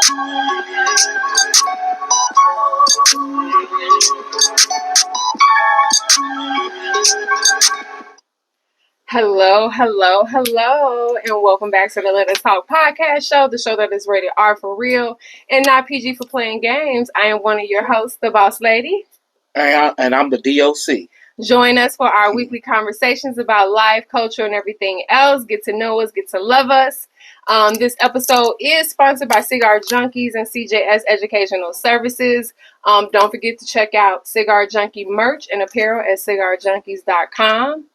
Hello, hello, hello, and welcome back to the Let Us Talk podcast show, the show that is rated R for real and not PG for playing games. I am one of your hosts, the Boss Lady. And I'm the D.O.C. Join us for our weekly conversations about life, culture, and everything else. Get to know us, get to love us. This episode is sponsored by Cigar Junkies and CJS Educational Services. Don't forget to check out Cigar Junkie merch and apparel at cigarjunkies.com.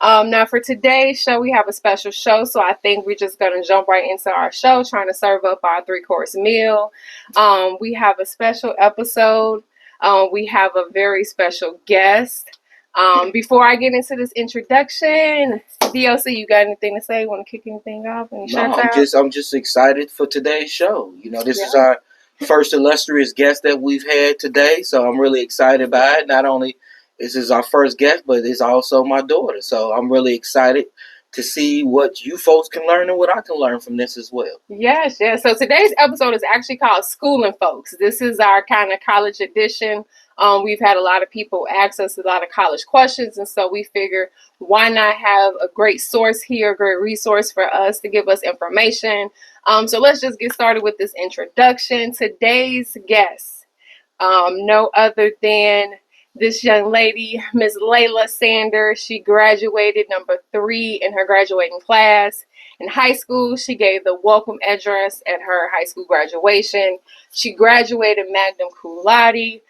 Now for today's show, we have a special show, so I think we're just going to jump right into our show, trying to serve up our 3-course meal. We have a special episode. We have a very special guest. Before I get into this introduction, D.O.C, you got anything to say? Want to kick anything off? Any shots out? I'm just excited for today's show. You know, this is our first illustrious guest that we've had today, so I'm really excited by it. Not only this is our first guest, but it's also my daughter. So I'm really excited to see what you folks can learn and what I can learn from this as well. Yes. So today's episode is actually called Schooling Folks. This is our kind of college edition. We've had a lot of people ask us a lot of college questions, and so we figure why not have a great source here, a great resource for us to give us information. So let's just get started with this introduction. Today's guest, no other than this young lady, Miss Laila Sanders. She graduated number 3 in her graduating class. In high school, she gave the welcome address at her high school graduation. She graduated magna cum laude.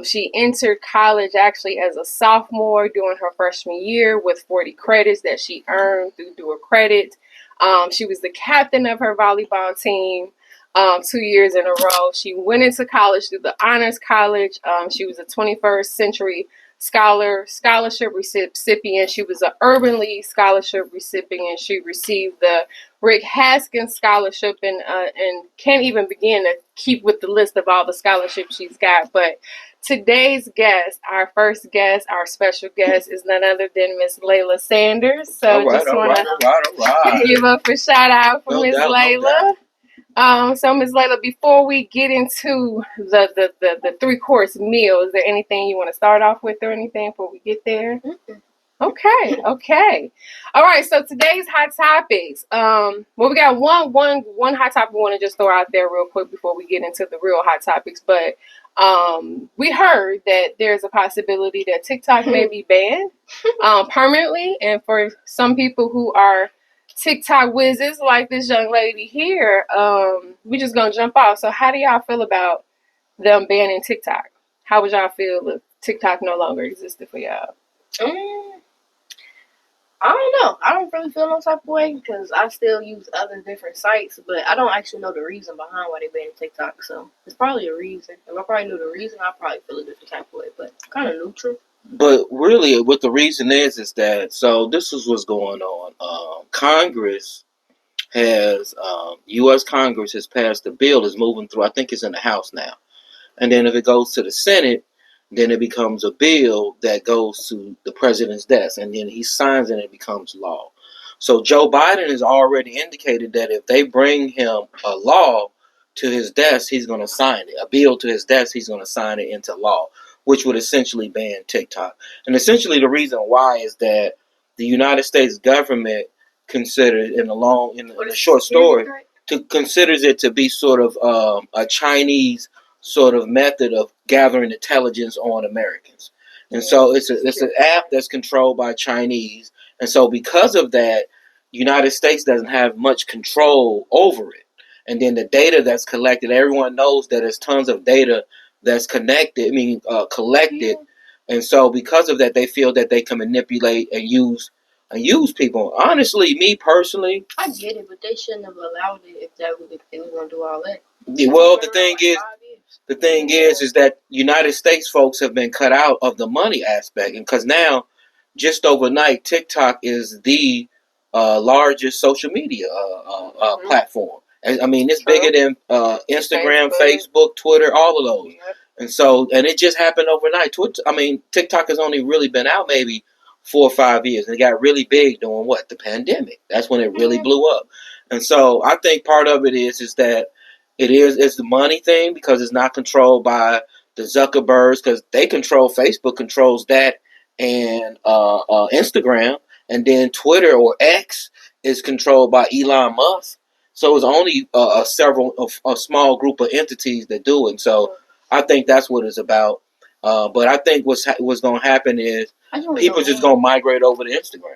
She entered college actually as a sophomore during her freshman year with 40 credits that she earned through dual credit. She was the captain of her volleyball team 2 years in a row. She went into college through the Honors College. She was a 21st Century Scholarship recipient. She was an Urban League Scholarship recipient. She received the Rick Haskins Scholarship and can't even begin to keep with the list of all the scholarships she's got. But today's guest, our first guest, our special guest, is none other than Miss Laila Sanders. So all right, just want to give up a shout out for Miss Laila. So Ms. Laila, before we get into the 3-course meal, is there anything you want to start off with or anything before we get there? Okay. All right, so today's hot topics. Well, we got one hot topic we want to just throw out there real quick before we get into the real hot topics. But we heard that there's a possibility that TikTok may be banned permanently. And for some people who are TikTok whizzes like this young lady here, we just gonna jump off. So how do y'all feel about them banning TikTok? How would y'all feel if TikTok no longer existed for y'all? I don't know. I don't really feel no type of way because I still use other different sites, but I don't actually know the reason behind why they banned TikTok. So it's probably a reason. If I probably knew the reason, I'd probably feel a different type of way, but kind of neutral. But really, what the reason is that, so this is what's going on. Congress has, U.S. Congress has passed a bill that's moving through. I think it's in the House now. And then if it goes to the Senate, then it becomes a bill that goes to the president's desk. And then he signs it and it becomes law. So Joe Biden has already indicated that if they bring him a law to his desk, he's going to sign it. A bill to his desk, he's going to sign it into law, which would essentially ban TikTok. And essentially the reason why is that the United States government considers, in a short story, considers it to be sort of a Chinese sort of method of gathering intelligence on Americans. And so it's an app that's controlled by Chinese. And so because of that, United States doesn't have much control over it. And then the data that's collected, everyone knows that there's tons of data that's collected. And so because of that, they feel that they can manipulate and use people. Honestly, me personally, I get it, but they shouldn't have allowed it if they were going to do all that. Yeah, well, the thing is that United States folks have been cut out of the money aspect, and because now, just overnight, TikTok is the largest social media platform. I mean, it's bigger than Instagram, Facebook, Twitter, all of those. Yep. And so, and it just happened overnight. TikTok has only really been out maybe 4 or 5 years, and it got really big during the pandemic. That's when it really blew up. And so, I think part of it is that It is. It's the money thing because it's not controlled by the Zuckerbergs because they control Facebook, controls that, and Instagram, and then Twitter or X is controlled by Elon Musk. So it's only a small group of entities that do it. So I think that's what it's about. But I think what's going to happen is people just going to migrate over to Instagram.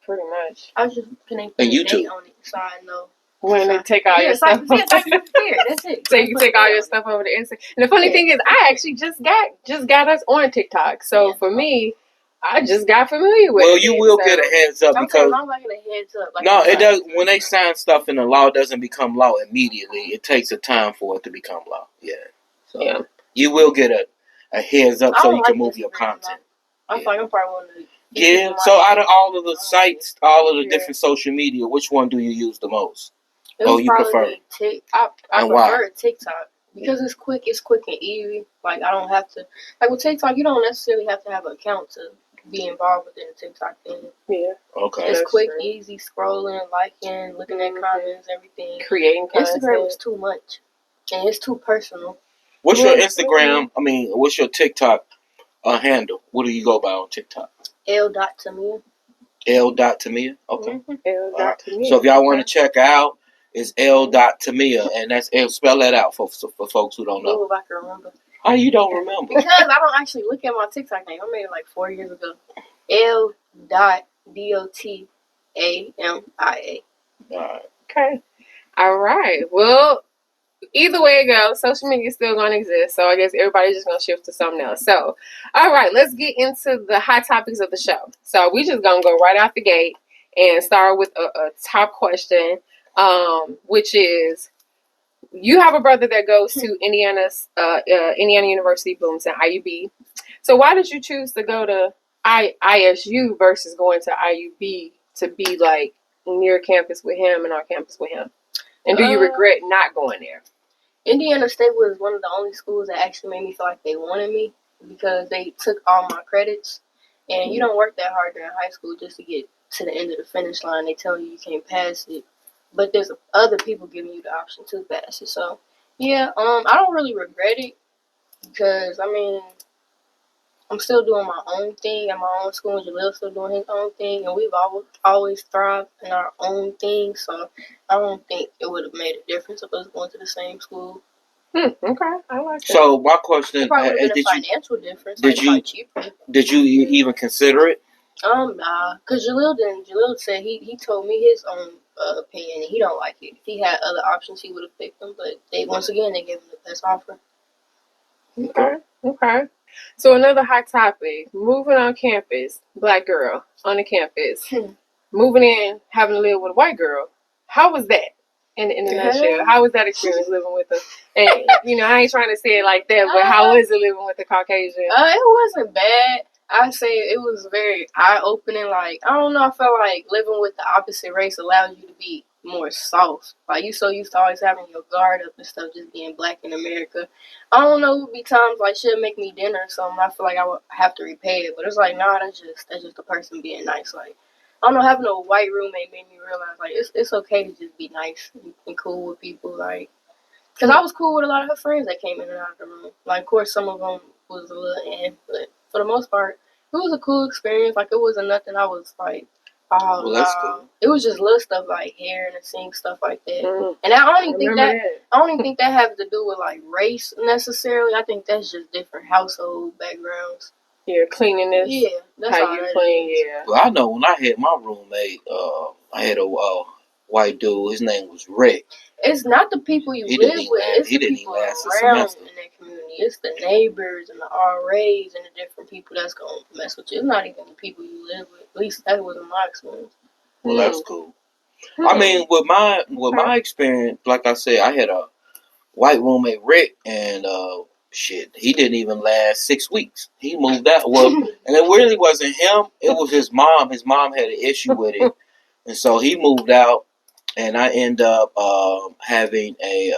Pretty much. I was just connecting and YouTube on it, so I know. When they take all your stuff. That's it. So you can take all your stuff over to Instagram. And the funny thing is, I actually just got us on TikTok. So for me, I just got familiar with it. Well, you will get a heads up because I'm not getting a heads up. No, it does. When they sign stuff in the law, it doesn't become law immediately. It takes a time for it to become law. Yeah. So you will get a heads up so you can move your content. I feel like I'm probably one of the. Yeah. So out of all of the sites, all of the different social media, which one do you use the most? You prefer? I prefer TikTok because it's quick and easy. Like I don't have to. Like with TikTok, you don't necessarily have to have an account to be involved within the TikTok thing. Yeah. Okay. It's quick, easy, scrolling, liking, looking at comments, everything. Creating content. Instagram is too much, and it's too personal. What's your Instagram? I mean, what's your TikTok handle? What do you go by on TikTok? L.Tamia. L.Tamia. Okay. Mm-hmm. L.Tamia. So if y'all want to check out, it's L.Tamia, and that's L. Spell that out for folks who don't know. Oh, if I can remember. How you don't remember? Because I don't actually look at my TikTok name. I made it like 4 years ago. L.DOTAMIA. All right. Okay. All right. Well, either way it goes, social media is still going to exist. So I guess everybody's just going to shift to something else. So, all right, let's get into the hot topics of the show. So we just going to go right out the gate and start with a top question, which is, you have a brother that goes to Indiana University, Bloomington, IUB. So why did you choose to go to ISU versus going to IUB to be like near campus with him and on campus with him? And do you regret not going there? Indiana State was one of the only schools that actually made me feel like they wanted me because they took all my credits. And you don't work that hard during high school just to get to the end of the finish line. They tell you can't pass it. But there's other people giving you the option to pass it. So, yeah, I don't really regret it because, I mean, I'm still doing my own thing at my own school, and Jalil's still doing his own thing, and we've always thrived in our own thing, so I don't think it would have made a difference of us going to the same school. Okay, I like that. So my question: did financial difference? Did you even consider it? Nah, because Jalil didn't. Jalil said he told me his own opinion, and he don't like it. If he had other options, he would have picked them, but they gave him the best offer. Okay. So another hot topic, moving on campus, black girl on the campus, moving in, having to live with a white girl. How was that in a nutshell? How was that experience living with her? And, I ain't trying to say it like that, but how was it living with a Caucasian? It wasn't bad. I'd say it was very eye-opening. Like, I don't know, I felt like living with the opposite race allows you to be more soft. Like, you so used to always having your guard up and stuff, just being black in America. I don't know, it would be times like she'll make me dinner or something. I feel like I would have to repay it, but it's like, nah, that's just a person being nice. Like, I don't know, having a white roommate made me realize like it's okay to just be nice and cool with people. Like, because I was cool with a lot of her friends that came in and out of the room. Like, of course, some of them was a little but for the most part, it was a cool experience. Like, it wasn't nothing I was like, oh, well, that's cool. It was just little stuff like hair and the sink, stuff like that. Mm-hmm. And I don't even think that has to do with like race necessarily. I think that's just different household backgrounds. Yeah, cleanliness. Yeah, that's how you clean. Yeah. Well, I know when I had my roommate, I had a white dude. His name was Rick. It's not the people you live with. It's the people around in that community. It's the neighbors and the RAs and the different people that's gonna mess with you. It's not even the people you live with. At least that wasn't my experience. Well, that's cool. I mean, with my experience, like I said, I had a white roommate, Rick, and he didn't even last 6 weeks. He moved out. Well, and it really wasn't him. It was his mom. His mom had an issue with it, and so he moved out. And I end up having a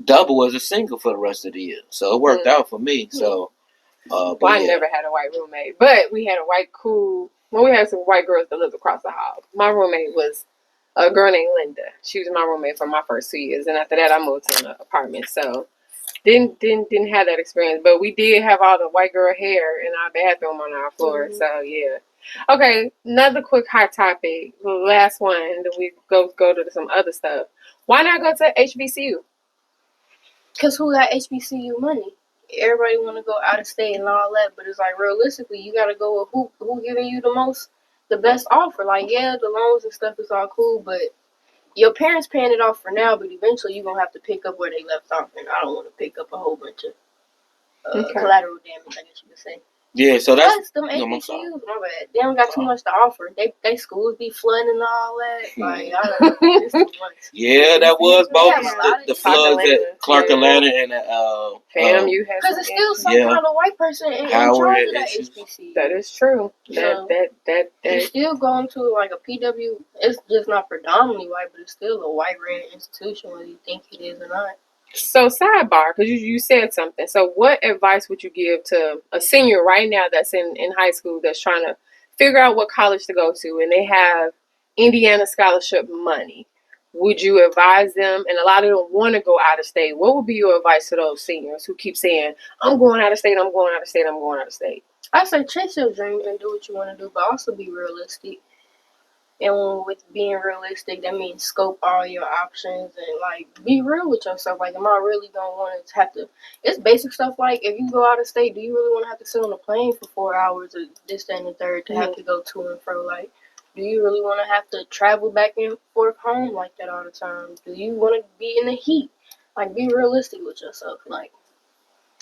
double as a single for the rest of the year. So it worked out for me. So, I never had a white roommate, but we had a white cool. Well, we had some white girls that lived across the hall. My roommate was A girl named Linda. She was my roommate for my first 2 years, and after that, I moved to an apartment. So didn't have that experience, but we did have all the white girl hair in our bathroom on our floor. Mhm. So yeah. Okay, another quick hot topic. The last one, and then we go to some other stuff. Why not go to HBCU? Cause who got HBCU money? Everybody want to go out of state and all that, but it's like realistically, you gotta go with who giving you the best offer. Like yeah, the loans and stuff is all cool, but your parents paying it off for now, but eventually you're gonna have to pick up where they left off, and I don't want to pick up a whole bunch of collateral damage, I guess you could say. Yeah, so that's them HBCUs, my bad. They don't got too much to offer. They schools be flooding and all that. Like, it's too much. Yeah, that was both the floods Atlanta, at Clark yeah. Atlanta and FAMU has because it's still some kind of white person in charge of that HBCU. That is true. So, that you still going to like a PW. It's just not predominantly white, but it's still a white ran institution, whether you think it is or not. So sidebar, because you said something. So what advice would you give to a senior right now that's in high school that's trying to figure out what college to go to, and they have Indiana scholarship money? Would you advise them, and a lot of them want to go out of state, what would be your advice to those seniors who keep saying, I'm going out of state, I'm going out of state, I'm going out of state? I say chase your dreams and do what you want to do, but also be realistic. And with being realistic, that means scope all your options and like be real with yourself. Like, am I really gonna want to have to? It's basic stuff like if you go out of state, do you really want to have to sit on a plane for 4 hours or this, that, and the third to have to go to and fro? Like, do you really want to have to travel back and forth home like that all the time? Do you want to be in the heat? Like, be realistic with yourself. Like,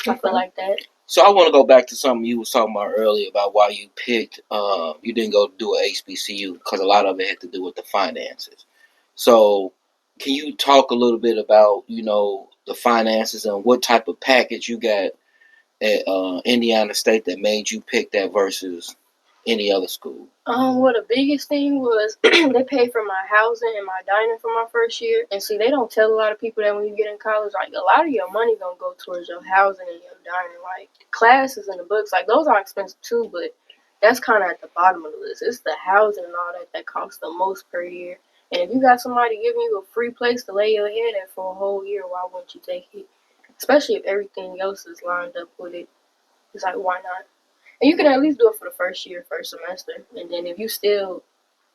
I feel like that. So I want to go back to something you was talking about earlier about why you picked, you didn't go do a HBCU because a lot of it had to do with the finances. So can you talk a little bit about, the finances and what type of package you got at Indiana State that made you pick that versus any other school? Well, the biggest thing was they paid for my housing and my dining for my first year. And see, they don't tell a lot of people that when you get in college, like, a lot of your money gonna go towards your housing and your dining. Like, classes and the books, like, those are expensive too, but that's kind of at the bottom of the list. It's the housing and all that costs the most per year. And if you got somebody giving you a free place to lay your head at for a whole year, why wouldn't you take it? Especially if everything else is lined up with it. It's like, why not? And you can at least do it for the first year, first semester. And then if you still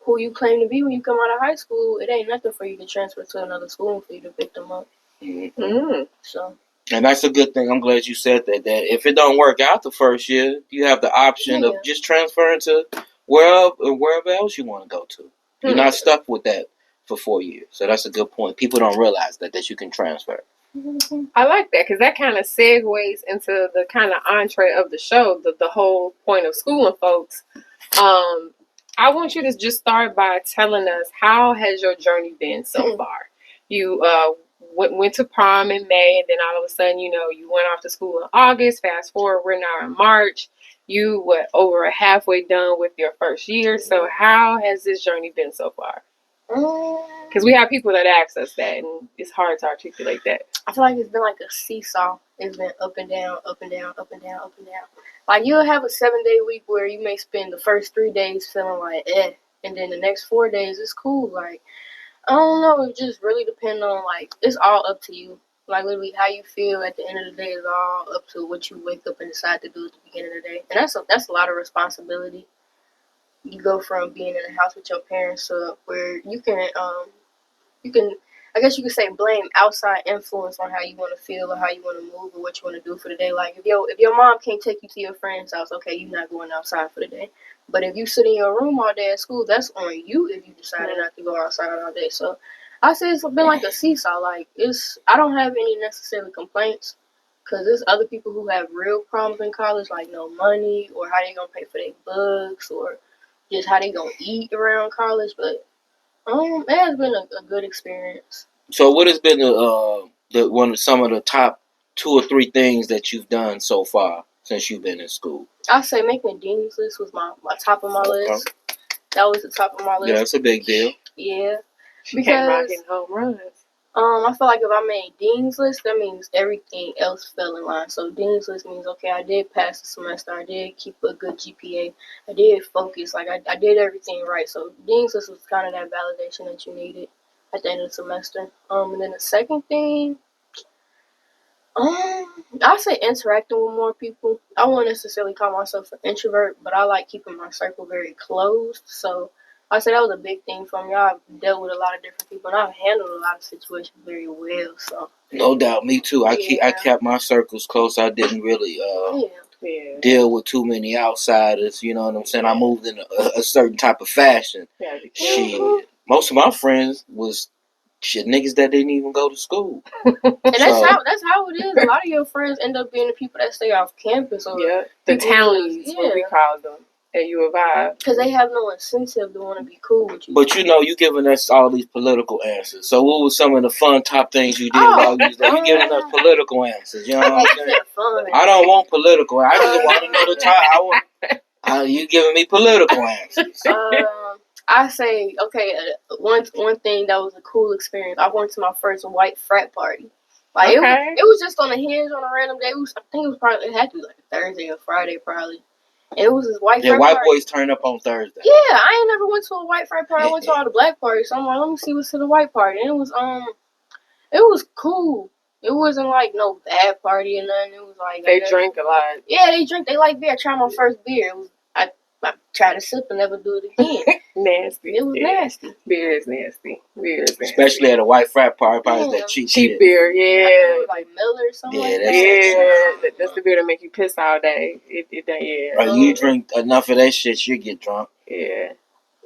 who you claim to be when you come out of high school, it ain't nothing for you to transfer to another school for you to pick them up. Mm-hmm. So. And that's a good thing. I'm glad you said that. That if it don't work out the first year, you have the option of just transferring to wherever else you want to go to. You're not stuck with that for 4 years. So that's a good point. People don't realize that you can transfer. I like that because that kind of segues into the kind of entree of the show, the whole point of schooling folks. I want you to just start by telling us, how has your journey been so far? You went to prom in May, and then all of a sudden, you went off to school in August. Fast forward, we're now in March. You over halfway done with your first year. So how has this journey been so far? Because we have people that ask us that, and it's hard to articulate that. I feel like it's been like a seesaw. It's been up and down, up and down, up and down, up and down. Like, you'll have a 7-day week where you may spend the first 3 days feeling like, and then the next 4 days it's cool. Like, I don't know. It just really depends on, like, it's all up to you. Like, literally, how you feel at the end of the day is all up to what you wake up and decide to do at the beginning of the day. And that's a lot of responsibility. You go from being in the house with your parents to where you can, I guess you could say, blame outside influence on how you want to feel or how you want to move or what you want to do for the day. Like, if your mom can't take you to your friend's house, okay, you're not going outside for the day. But if you sit in your room all day at school, that's on you if you decided not to go outside all day. So I say it's been like a seesaw. Like, I don't have any necessarily complaints because there's other people who have real problems in college, like no money or how they going to pay for their books or just how they going to eat around college. But it has been a good experience. So what has been some of the top 2 or 3 things that you've done so far since you've been in school? I'd say making Dean's List was my top of my list. That was the top of my list. Yeah, that's a big deal. Yeah. She came out getting home runs. I feel like if I made Dean's List, that means everything else fell in line. So Dean's List means, okay, I did pass the semester, I did keep a good GPA, I did focus, like I did everything right. So Dean's List was kind of that validation that you needed at the end of the semester. And then the second thing, I say interacting with more people. I wouldn't necessarily call myself an introvert, but I like keeping my circle very closed. So I say that was a big thing for me. I've dealt with a lot of different people, and I've handled a lot of situations very well. So No doubt, me too. I kept my circles close. I didn't really deal with too many outsiders. You know what I'm saying? I moved in a certain type of fashion. Shit, most of my friends was niggas that didn't even go to school. And that's how it is. A lot of your friends end up being the people that stay off campus, or the townies, what we call them at U of I, because they have no incentive to want to be cool with you. But you know, you giving us all these political answers. So what was some of the fun top things you did while you was there? You giving us political answers. You know what I'm saying? I don't want political. I just want to know the top. You giving me political answers. I say, okay, one thing that was a cool experience. I went to my first white frat party. Like it was just on a hinge on a random day. I think it had to be like a Thursday or Friday probably. And it was this white frat white party. boys turn up on Thursday. Yeah, I ain't never went to a white frat party. I went to all the black parties. So I'm like, let me see what's to the white party. And it was cool. It wasn't like no bad party or nothing. It was like they drink a lot. Yeah, they drink. They like beer. I tried my first beer. It was I tried to sip and never do it again. Nasty. It was nasty. Beer is nasty. Especially at a white frat party, that cheap beer. Yeah, like Miller or something. That's the beer that make you piss all day. Or you drink enough of that shit, you get drunk. Yeah.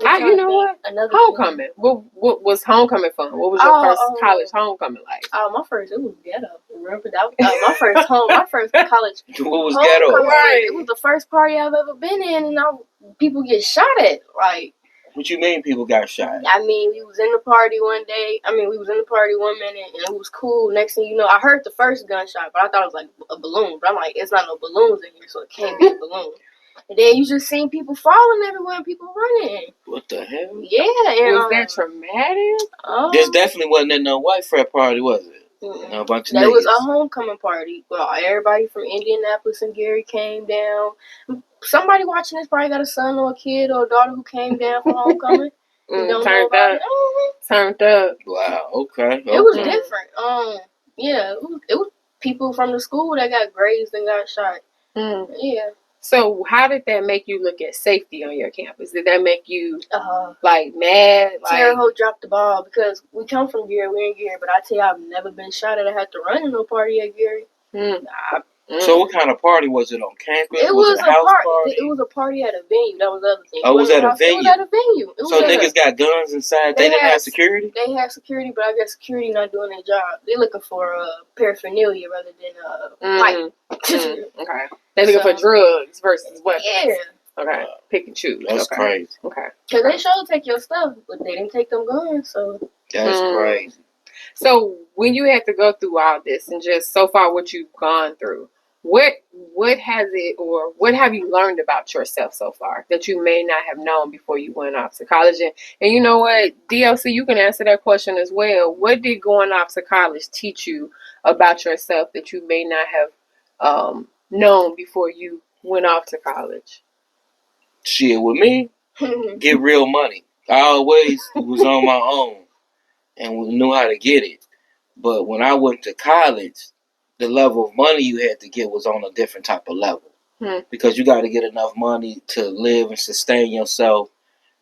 You know what? Homecoming. What was homecoming fun? What was your first college homecoming like? My first, it was ghetto. Remember that? My first college. What was ghetto? Right. It was the first party I've ever been in, and people get shot at. Like, what you mean people got shot? I mean, we was in the party one day. We was in the party 1 minute, and it was cool. Next thing you know, I heard the first gunshot, but I thought it was like a balloon. But I'm like, it's not no balloons in here, so it can't be a balloon. And then you just seen people falling everywhere and people running. What the hell? Yeah. And, was that traumatic? This definitely wasn't in no white frat party, was it? A bunch of There niggas. was a homecoming party. Well, everybody from Indianapolis and Gary came down. Somebody watching this probably got a son or a kid or a daughter who came down for homecoming. Turned up. Wow. Okay. It was different. Yeah, it was people from the school that got grazed and got shot. Yeah. So how did that make you look at safety on your campus? Did that make you like mad? Terre Haute dropped the ball because we come from Gary, we're in Gary, but I tell you, I've never been shot at. I had to run in no party at Gary. So what kind of party was it on campus? It was a party. It was a party at a venue. That was the other thing. Oh, it was at a venue? It was at a venue. So niggas got guns inside? They didn't have security? They had security, but I guess security not doing their job. They're looking for paraphernalia rather than pipe. Okay. They're looking for drugs versus weapons. Yeah. Okay. Pick and choose. That's crazy. Okay. Because they sure take your stuff, but they didn't take them guns, so. That's crazy. So when you had to go through all this and just so far what you've gone through, what has it or what have you learned about yourself so far that you may not have known before you went off to college? And you know what, D.O.C, you can answer that question as well. What did going off to college teach you about yourself that you may not have known before you went off to college? Shit, with me, get real money. I always was on my own and knew how to get it. But when I went to college, the level of money you had to get was on a different type of level. Because you got to get enough money to live and sustain yourself,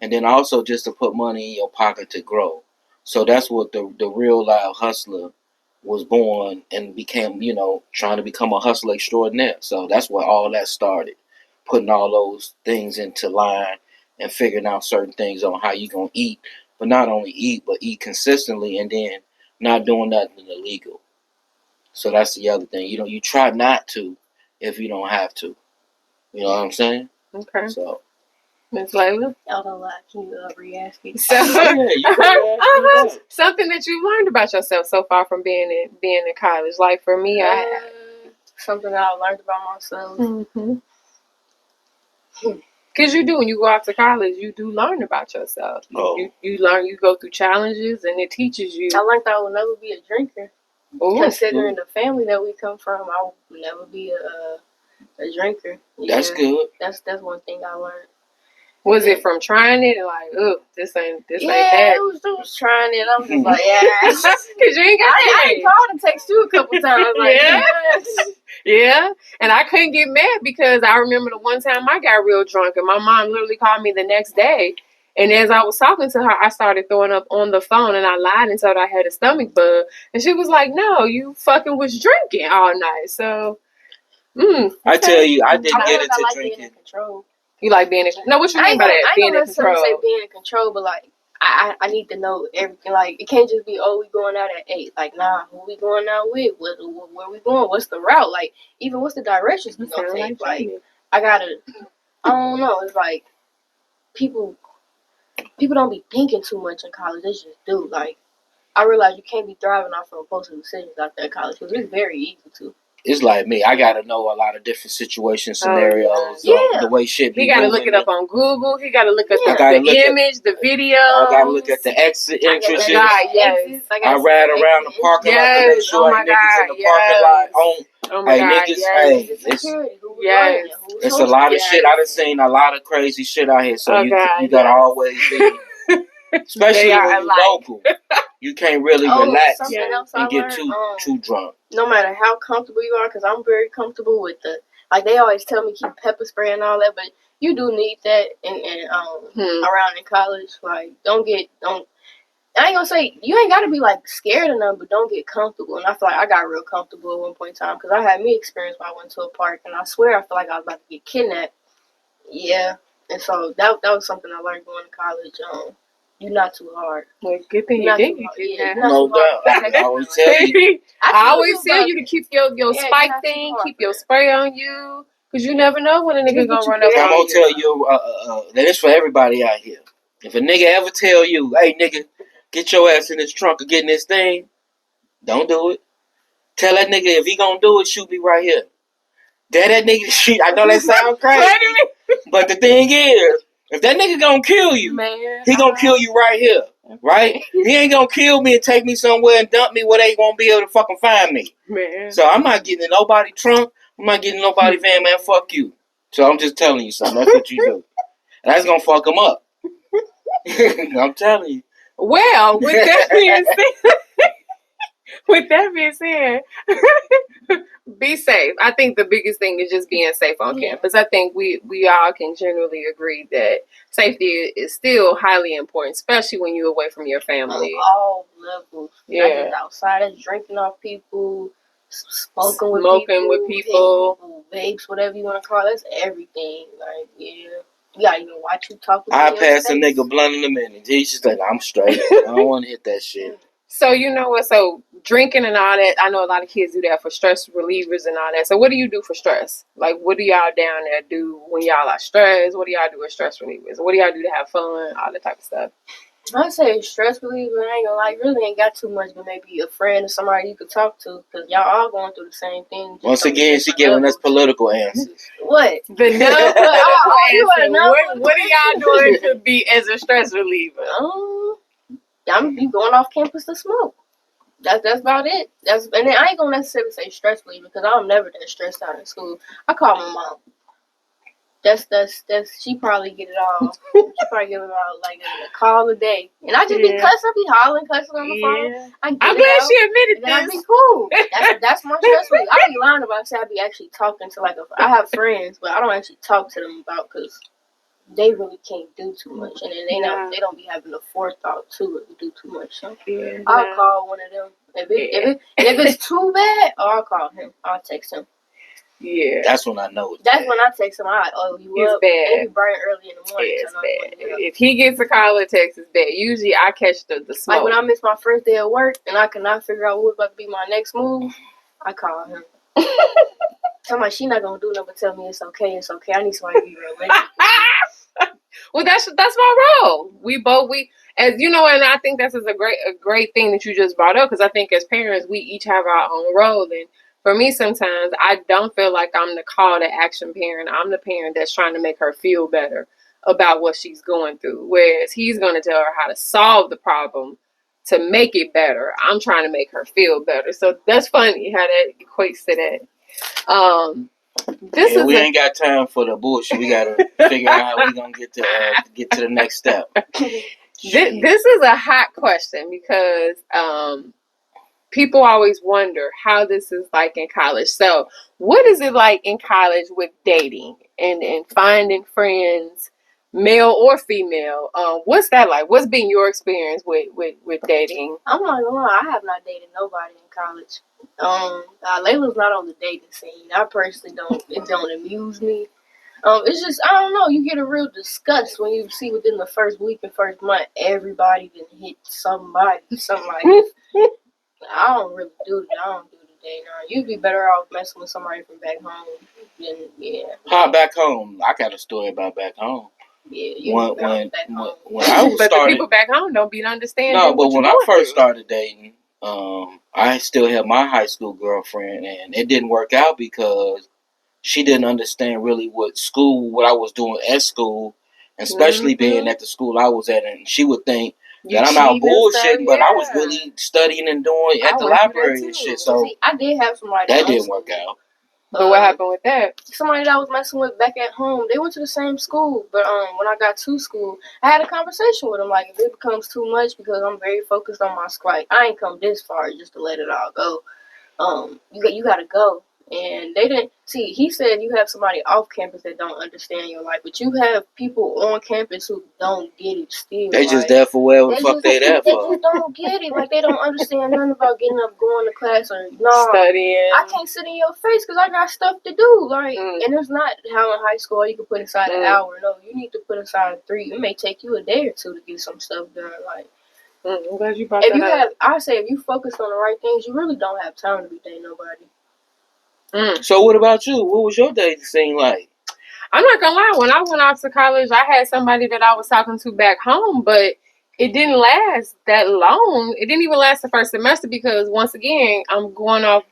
and then also just to put money in your pocket to grow. So that's what the real live hustler was born and became, trying to become a hustler extraordinaire. So that's where all that started, putting all those things into line and figuring out certain things on how you going to eat, but not only eat, but eat consistently and then not doing nothing illegal. So that's the other thing. You try not to if you don't have to. You know what I'm saying? Okay. So, Ms. Laila? I don't lie. Can you re-ask me? Something that you learned about yourself so far from being in college. Like for me, something that I learned about myself. Because you do, when you go out to college, you do learn about yourself. You learn, you go through challenges, and it teaches you. I learned I will never be a drinker. Ooh. Considering the family that we come from, I will never be a drinker. Yeah, That's good. That's one thing I learned. Was it from trying it and like, oh, this ain't that? Yeah, it was trying it. I'm just like, yeah. Because you ain't got I ain't called and text you a couple times. Like, yeah. And I couldn't get mad because I remember the one time I got real drunk and my mom literally called me the next day. And as I was talking to her, I started throwing up on the phone and I lied and told her I had a stomach bug. And she was like, no, you fucking was drinking all night. So, I tell you, I didn't get into like drinking. Being in control. You like being in control? No, what you mean by that? I being don't in control. necessarily say being in control, but like, I need to know everything. Like, it can't just be, oh, we going out at 8. Like, nah, who we going out with? Where we going? What's the route? Like, even what's the directions we gonna take? Like, I don't know. It's like, people don't be thinking too much in college. They just do. Like, I realize you can't be thriving off of impulsive decisions out there in college because it's very easy to. It's like me. I got to know a lot of different situations, scenarios, the way shit be He got to look it up on Google. He got to look at the image, the video. I got to look at the exit entrances. I ride around the parking lot to make sure ain't niggas in the parking lot. Niggas, it's a lot of shit. I done seen a lot of crazy shit out here. So you got to always be, especially when you local. You can't really relax and get too drunk. No matter how comfortable you are, because I'm very comfortable with they always tell me keep pepper spray and all that, but you do need that around in college. Like, I ain't gonna say, you ain't gotta be like scared of them, but don't get comfortable. And I feel like I got real comfortable at one point in time, because I had me experience when I went to a park, and I swear I feel like I was about to get kidnapped. Yeah, and so that was something I learned going to college. You're not too hard. Well, good thing you didn't. No doubt. I always tell you. I always tell you to keep your spike thing, keep your spray on you, because you never know when a nigga gonna run up on you. I'm gonna tell you, that is for everybody out here. If a nigga ever tell you, hey nigga, get your ass in this trunk or get in this thing, don't do it. Tell that nigga if he gonna do it, shoot me right here. That nigga shoot. I know that sound crazy, but the thing is, if that nigga gonna kill you, he gonna kill you right here, right? He ain't gonna kill me and take me somewhere and dump me where they won't be able to fucking find me. So I'm not getting in nobody's trunk. I'm not getting in nobody's van, man. Fuck you. So I'm just telling you something. That's what you do. And that's gonna fuck him up. I'm telling you. Well, with that being said, be safe. I think the biggest thing is just being safe on campus. I think we all can generally agree that safety is still highly important, especially when you're away from your family. On all levels. Yeah. Not just outside, that's drinking off people, smoking with people, vapes, whatever you want to call it. That's everything. Like, yeah. You gotta even watch who talk with I pass a nigga blunt in a minute. He's just like, I'm straight. I don't want to hit that shit. So, you know what? So, drinking and all that, I know a lot of kids do that for stress relievers and all that. So, what do you do for stress? Like, what do y'all down there do when y'all are stressed? What do y'all do with stress relievers? What do y'all do to have fun? All that type of stuff. I'd say stress reliever, I ain't gonna lie, really ain't got too much, but maybe a friend or somebody you could talk to, because y'all all going through the same thing. Once again, she giving us political answers. What? The number what are y'all doing to be as a stress reliever? You going off campus to smoke. That's about it. And then I ain't gonna necessarily say stress reliever, because I'm never that stressed out in school. I call my mom. That's she probably get it all. She probably give it all like a call a day. And I just be cussing, be hollering, cussing on the phone. I'm glad she admitted this. I be cool. That's my stress relief. I be lying about it. I be actually talking to I have friends, but I don't actually talk to them about, because they really can't do too much, and then they don't be having the forethought to do too much. So I'll call one of them. If it's too bad, I'll call him. I'll text him. Yeah, that's when I know it's That's bad. when I text him. You it's up? Bad. It be bright early in the morning. It's bad. If he gets a call or text, it's bad. Usually, I catch the smoke. Like when I miss my first day of work and I cannot figure out what's about to be my next move, I call him. Somebody, she not gonna do nothing but tell me it's okay. It's okay. I need somebody to be realistic. Well, that's my role. We as you know, and I think this is a great thing that you just brought up, because I think as parents we each have our own role, and for me, sometimes I don't feel like I'm the call to action parent. I'm the parent that's trying to make her feel better about what she's going through. Whereas he's going to tell her how to solve the problem to make it better. I'm trying to make her feel better. So that's funny how that equates to that. We ain't got time for the bullshit. We gotta figure out how we gonna get to the next step. This is a hot question because people always wonder how this is like in college. So, what is it like in college with dating and finding friends, male or female? What's that like? What's been your experience with dating? I'm not gonna lie, I have not dated nobody in college. Layla's not on the dating scene. I personally don't amuse me. It's just, I don't know, you get a real disgust when you see within the first week and first month everybody done hit somebody, something like this. I don't really do that. I don't do the dating. You'd be better off messing with somebody from back home than, yeah. How back home? I got a story about back home. Yeah, you when I was but the people back home don't be understanding. No, but when I first started dating, I still had my high school girlfriend, and it didn't work out because she didn't understand really what I was doing at school, especially being at the school I was at, and she would think that I'm out bullshitting, but I was really studying and doing at the library and shit. So see, I did have somebody that didn't work out. But what happened with that? Somebody that I was messing with back at home, they went to the same school, but when I got to school, I had a conversation with them, like, if it becomes too much, because I'm very focused on my school, like, I ain't come this far just to let it all go. You gotta go. And they didn't see. He said you have somebody off campus that don't understand your life, but you have people on campus who don't get it still. They just there for whatever the fuck they there for. They just don't get it. Like, they don't understand nothing about getting up, going to class, or studying. I can't sit in your face because I got stuff to do. Like, and it's not how in high school you can put aside an hour. No, you need to put aside 3. It may take you a day or 2 to get some stuff done. Like, I'm glad you brought that up. I say if you focus on the right things, you really don't have time to be dating nobody. So what about you? What was your dating scene like? I'm not gonna lie. When I went off to college, I had somebody that I was talking to back home, but it didn't last that long. It didn't even last the first semester because, once again, I'm going off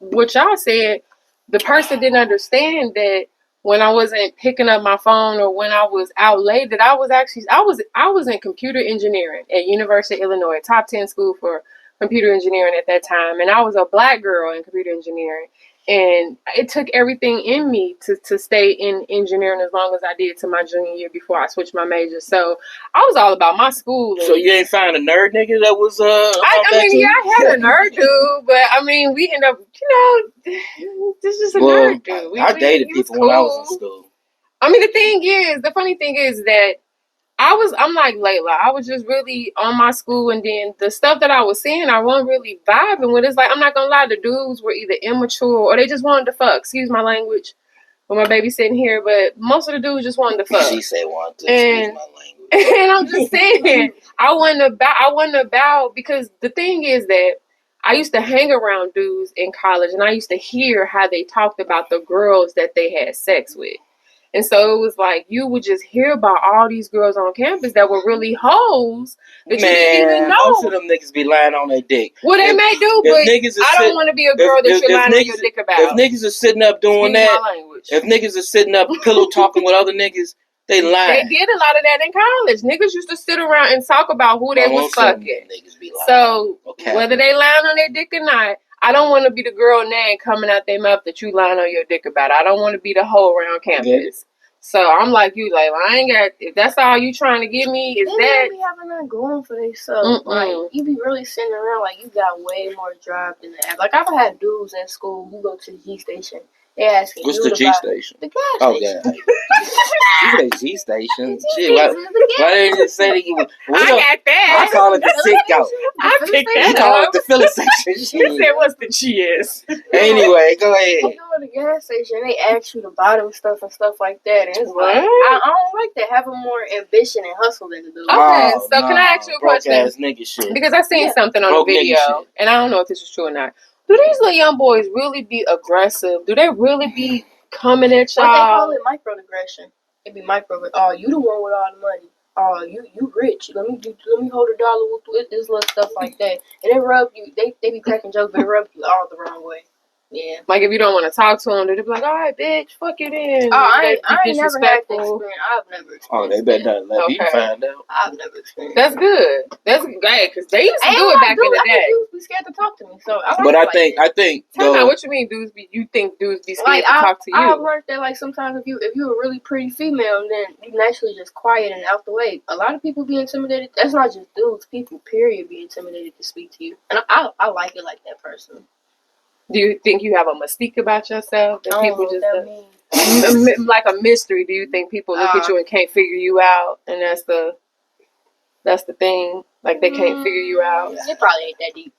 what y'all said. The person didn't understand that when I wasn't picking up my phone or when I was out late, that I was in computer engineering at University of Illinois, top 10 school for computer engineering at that time, and I was a black girl in computer engineering. And it took everything in me to stay in engineering as long as I did to my junior year before I switched my major. So I was all about my school. So you ain't find a nerd nigga that was I had a nerd dude, but I mean, we end up, this is a nerd dude. I dated people when I was in school. I mean, the funny thing is that I'm like Layla. I was just really on my school, and then the stuff that I was seeing, I wasn't really vibing with. It's like, I'm not gonna lie, the dudes were either immature or they just wanted to fuck. Excuse my language, with my baby sitting here, but most of the dudes just wanted to fuck. She said wanted to, excuse my language. And I'm just saying, I wasn't about, because the thing is that I used to hang around dudes in college, and I used to hear how they talked about the girls that they had sex with. And so it was like, you would just hear about all these girls on campus that were really hoes that you didn't even know. Most of them niggas be lying on their dick. Well, they may do, but I don't want to be a girl that you're lying on your dick about. If niggas are sitting up doing that, if niggas are sitting up pillow talking with other niggas, they lie. They did a lot of that in college. Niggas used to sit around and talk about who they was fucking. So whether they lying on their dick or not, I don't want to be the girl name coming out their mouth that you lying on your dick about. I don't want to be the hoe around campus. Yeah. So I'm like you, like, I ain't got, if that's all you trying to give me is they be having that going for themselves. Like, you be really sitting around like you got way more drive than that. Like, I've had dudes in school who go to the G station. They asking what's the G station? The gas station. Oh, yeah. You say G station? Shit, why didn't you say that you were? I got that. I call it the sick out. I picked that up. You call it the filling section. She said, what's the GS? Anyway, go ahead. They go to the gas station, they ask you to buy them stuff and stuff like that. And it's like, I don't like that. Having more ambition and hustle than to do. Okay, so can I ask you a question? Ass nigga shit. Because I seen something on the video, and I don't know if this is true or not. Do these little young boys really be aggressive? Do they really be coming at y'all? What they call it microaggression. It be micro. Oh, you the one with all the money. Oh, you rich. Let me hold $1 with this little stuff like that. And it rub you. They be cracking jokes, but it rub you all the wrong way. Yeah. Like, if you don't want to talk to them, they'll be like, all right, bitch, fuck you then. Oh, I ain't never had that disrespectful. experience. I've never experienced Oh, they better not let me Okay. find out. I've never experienced That's good. That's great, because they used to And do it back in the I think day. dudes be scared to talk to me, so I like But it I like think, that. Time out, what you mean, dudes be, you think dudes be scared Like to talk to you? I've learned that like sometimes if you're a really pretty female, then you naturally just quiet and out the way. A lot of people be intimidated. That's not just dudes. People, period, be intimidated to speak to you, and I like it like that personally. Do you think you have a mystique about yourself that I don't people know what just that means. like a mystery? Do you think people look at you and can't figure you out, and that's the thing? Like, they can't figure you out. It probably ain't that deep.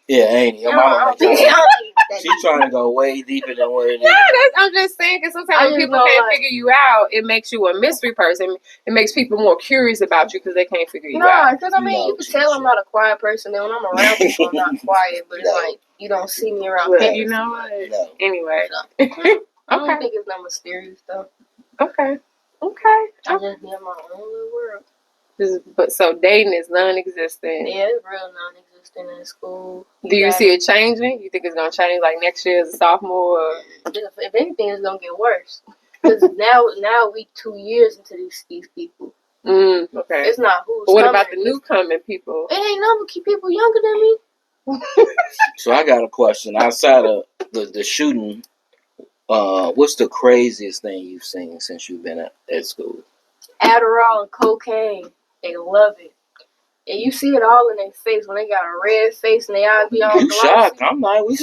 Yeah, ain't your mama? She's trying to go way deeper than where it is. I'm just saying, because sometimes when people can't figure you out, it makes you a mystery person. It makes people more curious about you because they can't figure you out. No, because I mean, you can tell I'm not a quiet person. Then when I'm around people, I'm not quiet. But it's like you don't see me around. Well, you know what? No. Anyway. I don't think it's no mysterious stuff. Okay. I just be in my own little world. But so dating is non-existent. Yeah, it's real non-existent in school. Do you see it changing? You think it's gonna change like next year as a sophomore? Or? If anything, it's gonna get worse. Because now we 2 years into these people. Okay. It's not who's. But what about the new coming people? It ain't nothing but keep people younger than me. So I got a question. Outside of the shooting, what's the craziest thing you've seen since you've been at school? Adderall and cocaine. They love it. And you see it all in their face when they got a red face and they eyes be all You shocked? I'm like, we was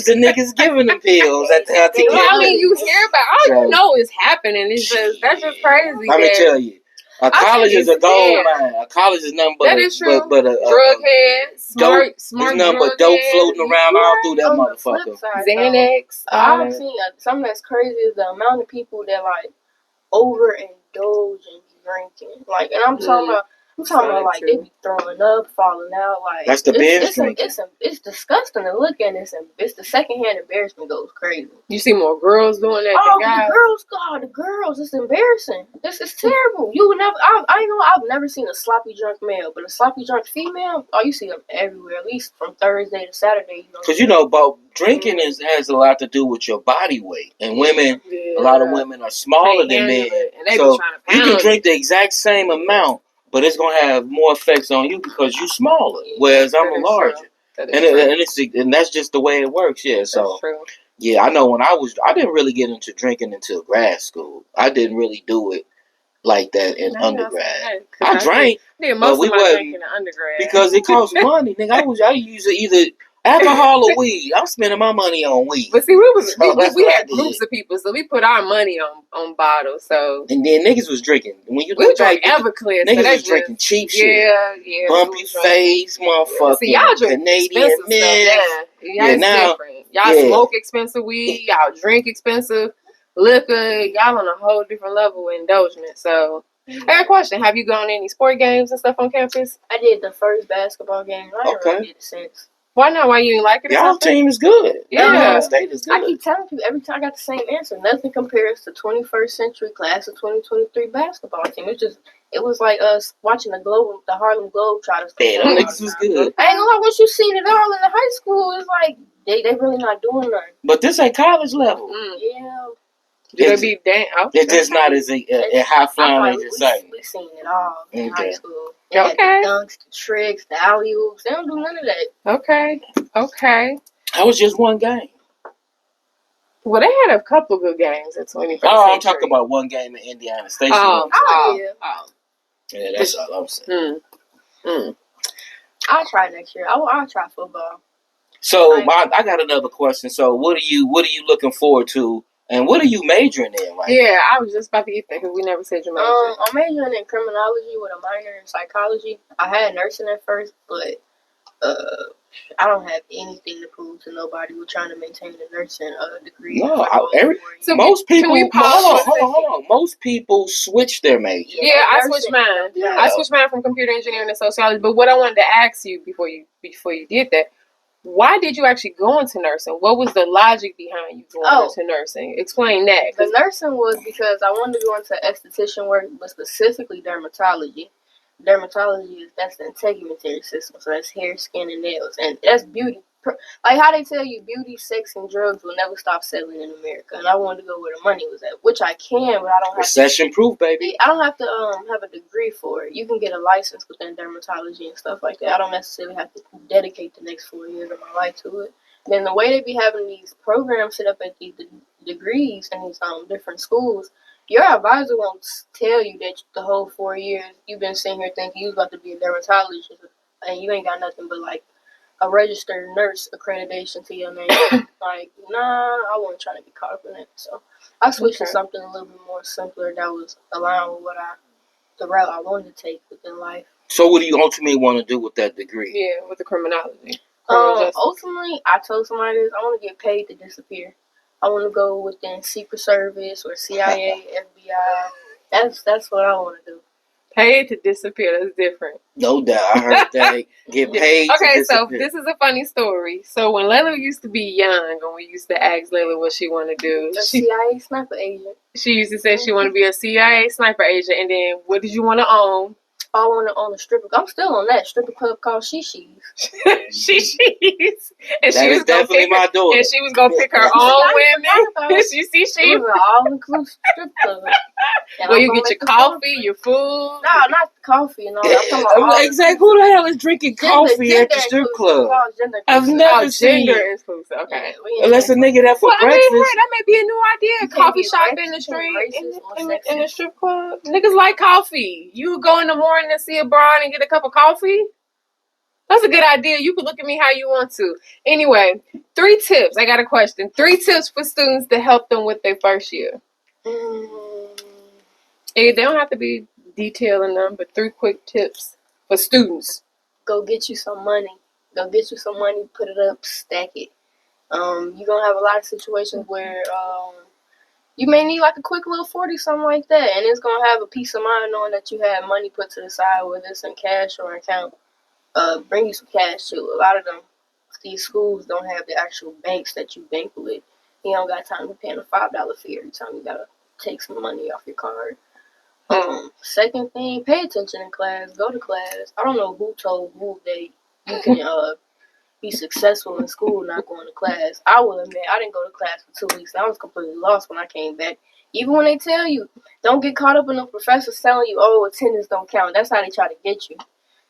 the niggas giving the pills at the I mean, you hear about all you know is happening. It's just that's just crazy. Let me tell you, a college is a gold mine. A college is nothing but that is true. But a drug head, smart there's nothing but dope floating around all through that motherfucker. Xanax. I've seen something that's crazy is the amount of people that like overindulge in drinking. Like, and I'm talking about like they be throwing up, falling out. Like that's the binge drinking. It's disgusting to look at. It's the secondhand embarrassment goes crazy. You see more girls doing that than guys. The girls, it's embarrassing. This is terrible. You would never. I've never seen a sloppy drunk male, but a sloppy drunk female. Oh, you see them everywhere. At least from Thursday to Saturday. Because but drinking has a lot to do with your body weight, and women. A lot of women are smaller than men, so you can drink the exact same amount. But it's gonna have more effects on you because you're smaller, whereas I'm larger, and that's just the way it works. Yeah, so yeah, I know when I didn't really get into drinking until grad school. I didn't really do it like that in undergrad. I drank, but we wasn't in undergrad because it costs money. Nigga, I use either alcohol or weed. I'm spending my money on weed. But see, we had groups of people, so we put our money on bottles. So and then niggas was drinking. When you we drank Everclear. Niggas was drinking cheap shit. Yeah. Bumpy face, motherfucking see, y'all drink Canadian men. Yeah, now different. Y'all smoke expensive weed. Y'all drink expensive liquor. Y'all on a whole different level of indulgence. So. I got a question. Have you gone to any sport games and stuff on campus? I did the first basketball game. I ain't really did it since. Why not? Why you didn't like it? Y'all team is good. Yeah, State is good. I keep telling people every time I got the same answer. Nothing compares to 21st century class of 2023 basketball team. It was like us watching the Harlem Globetrotters. Yeah, them niggas was good. I ain't gonna lie, once you seen it all in the high school, it's like they really not doing nothing. But this ain't college level. Yeah. It's just not as a high flying as exciting. We seen it all in high school. Okay. The dunks, the tricks, the alley-oops. They don't do none of that. Okay. That was just one game. Well, they had a couple good games at 21st century. I'm talking about one game in Indiana Station. Yeah, that's all I'm saying. I'll try next year. I'll try football. So I got another question. So what are you looking forward to? And what are you majoring in right now? I was just about to get there because we never said your major. I'm majoring in criminology with a minor in psychology. I had nursing at first, but I don't have anything to prove to nobody. We're trying to maintain the nursing degree. No, most people. Hold on. Most people switch their major. Yeah, I switched mine. Yeah. I switched mine from computer engineering to sociology. But what I wanted to ask you before you did that. Why did you actually go into nursing? What was the logic behind you going into nursing? Explain that. The nursing was because I wanted to go into esthetician work, but specifically dermatology. Dermatology that's the integumentary system, so that's hair, skin, and nails, and that's beauty. like how they tell you beauty, sex, and drugs will never stop selling in America, and I wanted to go where the money was at, which I can, but I don't have recession proof, baby. I don't have to have a degree for it. You can get a license within dermatology and stuff like that. I don't necessarily have to dedicate the next 4 years of my life to it. And then the way they be having these programs set up at these degrees in these different schools, your advisor won't tell you that the whole 4 years you've been sitting here thinking you was about to be a dermatologist, and you ain't got nothing but like a registered nurse accreditation to your name. Like, nah, I wasn't trying to be caught up in it. So I switched to something a little bit more simpler that was aligned with the route I wanted to take within life. So what do you ultimately want to do with that degree? Yeah, with the criminology. Ultimately, I told somebody this, I want to get paid to disappear. I want to go within Secret Service or CIA, FBI. That's what I want to do. Paid to disappear, that's different. No doubt. I heard that. Get paid to disappear. So this is a funny story. So when Laila used to be young, and we used to ask Laila what she wanted to do. A CIA sniper agent. She used to say she wanted to be a CIA sniper agent. And then what did you want to own? I want to own a stripper. I'm still on that stripper club called Shishi's. Shishi's. And that is definitely my daughter. And she was going to pick her own women. You see, she was an all-inclusive strip club. Where you get your coffee, your food. No, not coffee and all that. I'm talking about exactly. Who the hell is drinking coffee at the strip club? I've never seen gender inclusive. Okay. Yeah, unless a nigga that for breakfast. That may be a new idea. Coffee shop in the street, in the strip club. Niggas like coffee. You go in the morning and see a broad and get a cup of coffee. That's a good idea. You can look at me how you want to. Anyway, 3 tips. I got a question. 3 tips for students to help them with their first year. They don't have to be detailing them, but 3 quick tips for students. Go get you some money. Put it up, stack it. You're gonna have a lot of situations where you may need like a quick little 40, something like that, and it's gonna have a peace of mind knowing that you had money put to the side, whether it's in cash or account. Bring you some cash too. A lot of these schools don't have the actual banks that you bank with. You don't got time to pay a $5 fee every time you gotta take some money off your card. Second thing, pay attention in class. Go to class. I don't know who told who you can be successful in school not going to class. I will admit I didn't go to class for 2 weeks. I was completely lost when I came back. Even when they tell you, don't get caught up in the professors telling you, oh, attendance don't count. That's how they try to get you.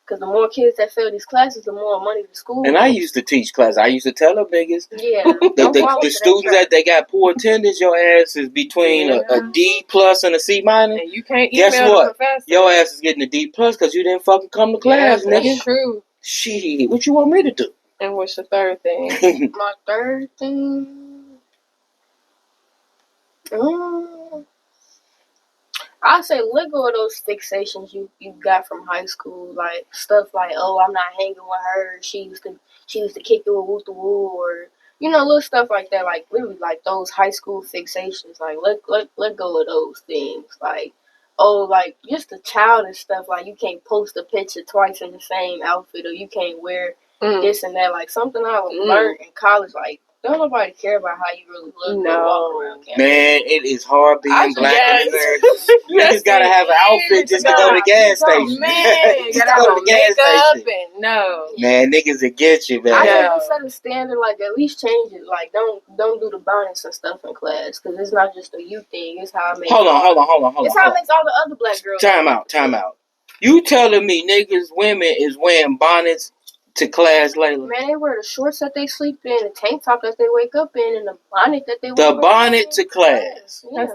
Because the more kids that fail these classes, the more money the school And I used to teach class. I used to tell them niggas. Yeah. the students that they got poor attendance, your ass is between a D plus and a C minus. And you can't guess email what? the professor. Your ass is getting a D plus because you didn't fucking come to class, nigga. That's true. Shit, what you want me to do? And what's your third thing? My third thing, I'd say let go of those fixations you got from high school, like stuff like, oh, I'm not hanging with her. She used to kick you with the woo, or little stuff like that. Like really, like those high school fixations. Like let go of those things. Like, oh, like just the childish stuff. Like you can't post a picture twice in the same outfit, or you can't wear this and that. Like something I learned in college. Like don't nobody care about how you really look. No. Walk around campus. Man, it is hard being black in America. Niggas gotta have an outfit just to go to the gas station. Man, just to go to the gas station. Man, niggas will get you, man. I never set a standard. Like at least change it. Like don't do the bonnets and stuff in class because it's not just a you thing. It's how it makes. Hold on. It's how it makes all the other black girls. Time out. You telling me women is wearing bonnets to class, Laila? Man, they wear the shorts that they sleep in, the tank top that they wake up in, and the bonnet that they wear. The bonnet to class. Yeah.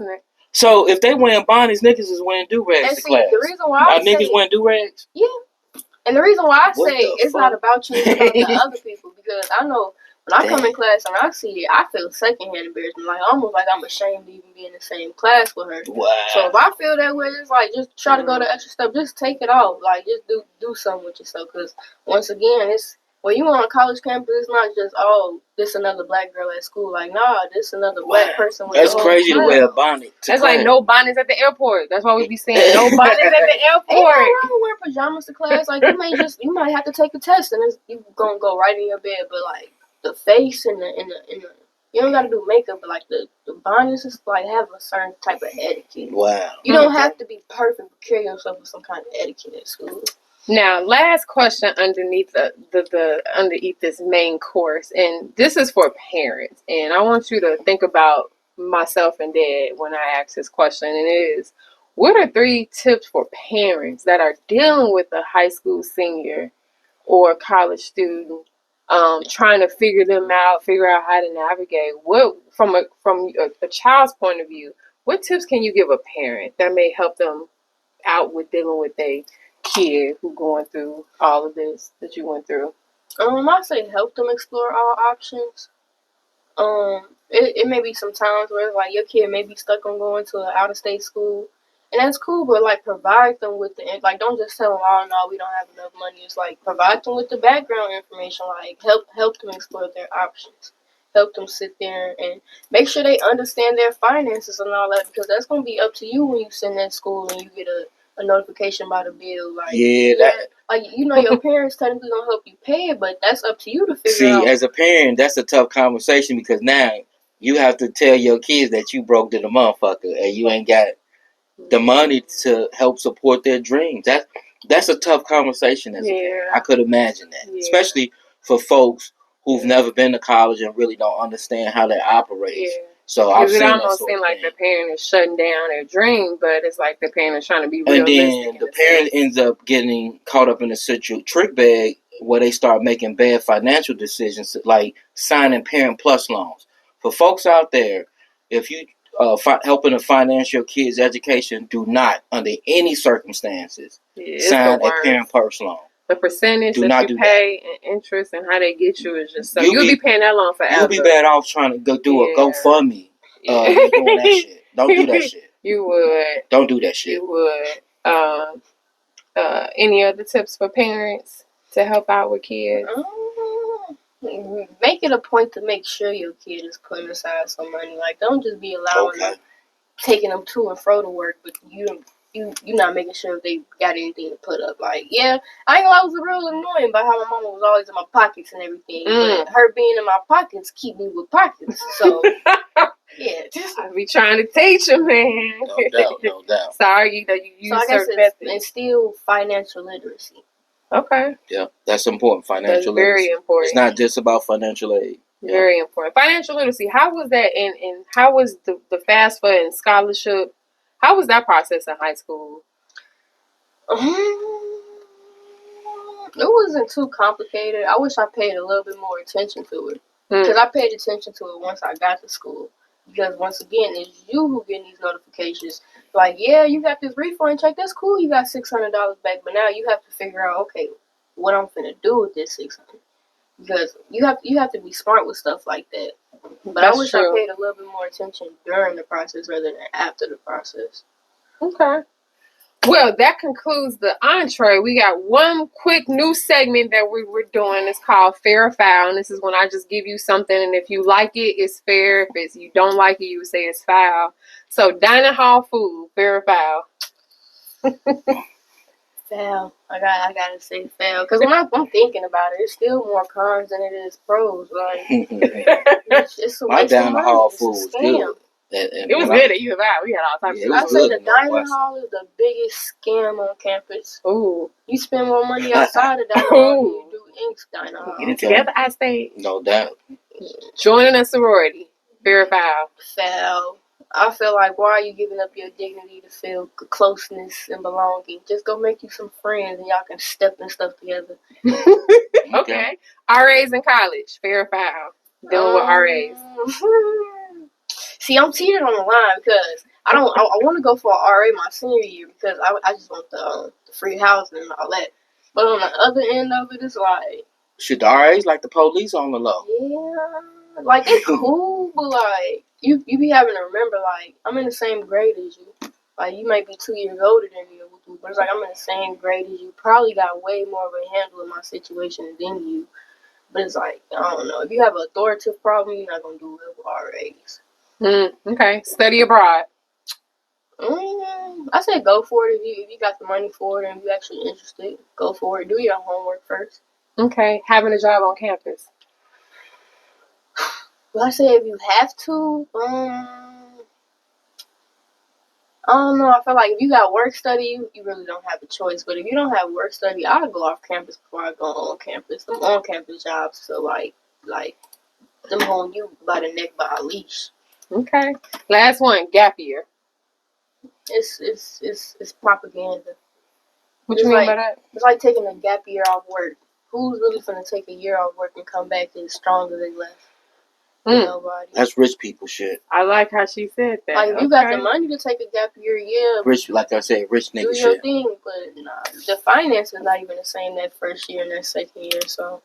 So if they wearing bonnets, niggas is wearing do-rags to class. The reason why niggas wearing do-rags? Yeah. And the reason why I say it's not about you, it's about the other people. Because I know when I come in class and I see it, I feel secondhand embarrassment. Like almost like I'm ashamed to even be in the same class with her. Wow. So if I feel that way, it's like just try to go the extra step. Just take it off. Like just do something with yourself. Because once again, it's when you on a college campus, it's not just this another black girl at school. Like this another black person. With That's crazy to wear a bonnet. That's like no bonnets at the airport. That's why we be saying no bonnets at the airport. Ain't no wrong with wear pajamas to class. Like you might have to take a test and you gonna go right in your bed. But like the face and the you don't gotta do makeup. But like the bonnets is like have a certain type of etiquette. Wow. You don't have to be perfect, but carry yourself with some kind of etiquette at school. Now, last question underneath underneath this main course, and this is for parents, and I want you to think about myself and Dad when I ask this question, and it is, what are 3 tips for parents that are dealing with a high school senior or college student, trying to figure out how to navigate? What from a child's point of view, what tips can you give a parent that may help them out with dealing with a kid who going through all of this that you went through? I say help them explore all options. It may be some times where it's like your kid may be stuck on going to an out of state school, and that's cool. But like, provide them with like, don't just tell them, oh no, we don't have enough money. It's like, provide them with the background information. Like, help them explore their options. Help them sit there and make sure they understand their finances and all that, because that's gonna be up to you when you send that school and you get a notification by the bill. Like, like, your parents technically gonna help you pay it, but that's up to you to figure out. See, as a parent, that's a tough conversation, because now you have to tell your kids that you broke to the motherfucker and you ain't got the money to help support their dreams. That's a tough conversation as a parent. I could imagine that, especially for folks who've never been to college and really don't understand how that operates. So I've seen it almost seems like the parent is shutting down their dream, but it's like the parent is trying to be realistic. And then the parent ends up getting caught up in a trick bag where they start making bad financial decisions, like signing Parent Plus loans. For folks out there, if you helping to finance your kids' education, do not, under any circumstances, sign a Parent Plus loan. The percentage that you pay and interest and how they get you is just so you'll be paying that loan forever. You'll be better off trying to go do a GoFundMe. Doing that shit. Don't do that shit. You would. Don't do that shit. You would. Any other tips for parents to help out with kids? Make it a point to make sure your kid is putting aside some money. Like, don't just be allowing them, taking them to and fro to work, but you're not making sure if they got anything to put up. Like, yeah, I ain't gonna lie, it was real annoying by how my mama was always in my pockets and everything. But her being in my pockets keep me with pockets. So yeah, I be trying to teach them, man. No doubt. Sorry, you so I guess it's instill financial literacy. Okay. Yeah, that's important. Financial literacy. Very important. It's not just about financial aid. Very important. Financial literacy. How was that and how was the FAFSA and scholarship? How was that process in high school? It wasn't too complicated. I wish I paid a little bit more attention to it. Because I paid attention to it once I got to school. Because once again, it's you who getting these notifications. Like, yeah, you got this refund check. That's cool. You got $600 back. But now you have to figure out, okay, what I'm finna do with this $600. Because you have to be smart with stuff like that. But I wish I paid a little bit more attention during the process rather than after the process. Okay. Well, that concludes the entree. We got one quick new segment that we were doing. It's called Fair or Foul. And this is when I just give you something, and if you like it, it's fair. If you don't like it, you would say it's foul. So, dining hall food, fair or foul? Foul. I gotta say foul. Because when I'm thinking about it, it's still more cons than it is pros. Like, it's a my waste of dining money. hall It's food was good. It was good at U of I. We had all types of food. I say the dining hall is the biggest scam on campus. Ooh. You spend more money outside of dining hall than you do in dining hall. Get it together, I say. No doubt. Joining a sorority, fair or foul? Foul. I feel like, why are you giving up your dignity to feel closeness and belonging? Just go make you some friends and y'all can step and stuff together. Okay. RAs in college, fair or foul? Dealing with RAs. See, I'm teetered on the line because I want to go for an RA my senior year because I just want the free housing and all that. But on the other end of it, it's like, should the RAs like the police on the low? Yeah, like, they cool, but like you be having to remember, like, I'm in the same grade as you. Like, you might be 2 years older than me, but it's like I'm in the same grade as you. Probably got way more of a handle in my situation than you. But it's like, I don't know. If you have an authoritative problem, you're not gonna do it with RAs. Okay. Study abroad. I say go for it if you got the money for it and you actually interested. Go for it. Do your homework first. Okay. Having a job on campus. Well, I say if you have to, I don't know. I feel like if you got work study, you really don't have a choice. But if you don't have work study, I'll go off campus before I go on campus. Them on campus jobs, so like them holding you by the neck by a leash. Okay. Last one, gap year. It's propaganda. What you mean by that? It's like taking a gap year off work. Who's really gonna take a year off work and come back as strong as they left? Nobody. That's rich people shit. I like how she said that. Like if you got the money to take a gap year, yeah. Rich, like I said, rich nigga do your shit. thing, but nah, the finance is not even the same that first year and that second year. So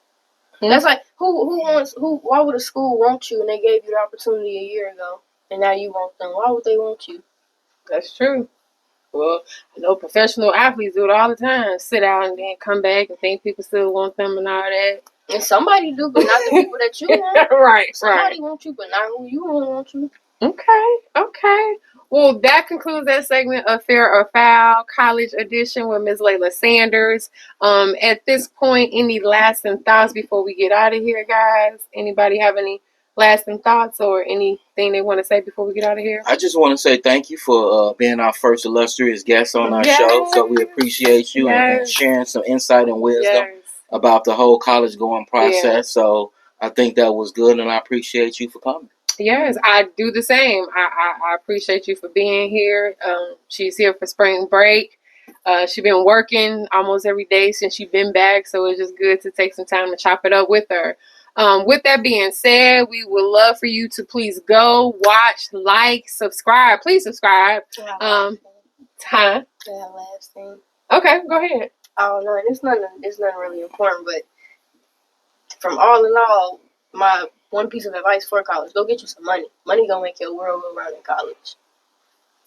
that's like why would a school want you and they gave you the opportunity a year ago and now you want them? Why would they want you? That's true. Well, I know professional athletes do it all the time. Sit out and then come back and think people still want them and all that. And somebody do, but not the people that you want. Right. Somebody want you, but not who you want you. Okay. Well, that concludes that segment of Fair or Foul College Edition with Ms. Laila Sanders. At this point, any lasting thoughts before we get out of here, guys? Anybody have any lasting thoughts or anything they want to say before we get out of here? I just want to say thank you for being our first illustrious guest on our show. So we appreciate you and sharing some insight and wisdom about the whole college going process. So I think that was good, and I appreciate you for coming. Yes, I do the same. I appreciate you for being here. She's here for spring break. She's been working almost every day since she's been back, so it's just good to take some time to chop it up with her. With that being said, we would love for you to please go watch, like, subscribe. Please subscribe. Last thing. Okay, go ahead. Oh no, it's nothing really important, but from all in all, my one piece of advice for college: go get you some money. Money gonna make your world go round in college.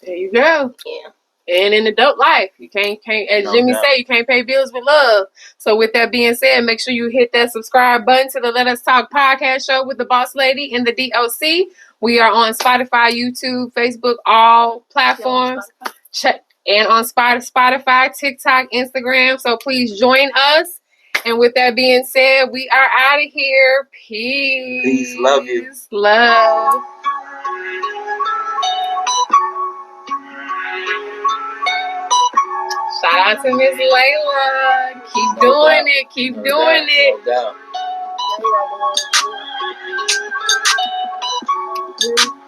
There you go. Yeah. And in adult life, you can't as Jimmy say, you can't pay bills with love. So with that being said, make sure you hit that subscribe button to the Let Us Talk podcast show with the boss lady and the D.O.C. We are on Spotify, YouTube, Facebook, all platforms. And on Spotify, TikTok, Instagram. So please join us. And with that being said, we are out of here. Peace. Peace. Love you. Love. Shout out to Miss Laila. Keep doing it. Keep doing it. No doubt.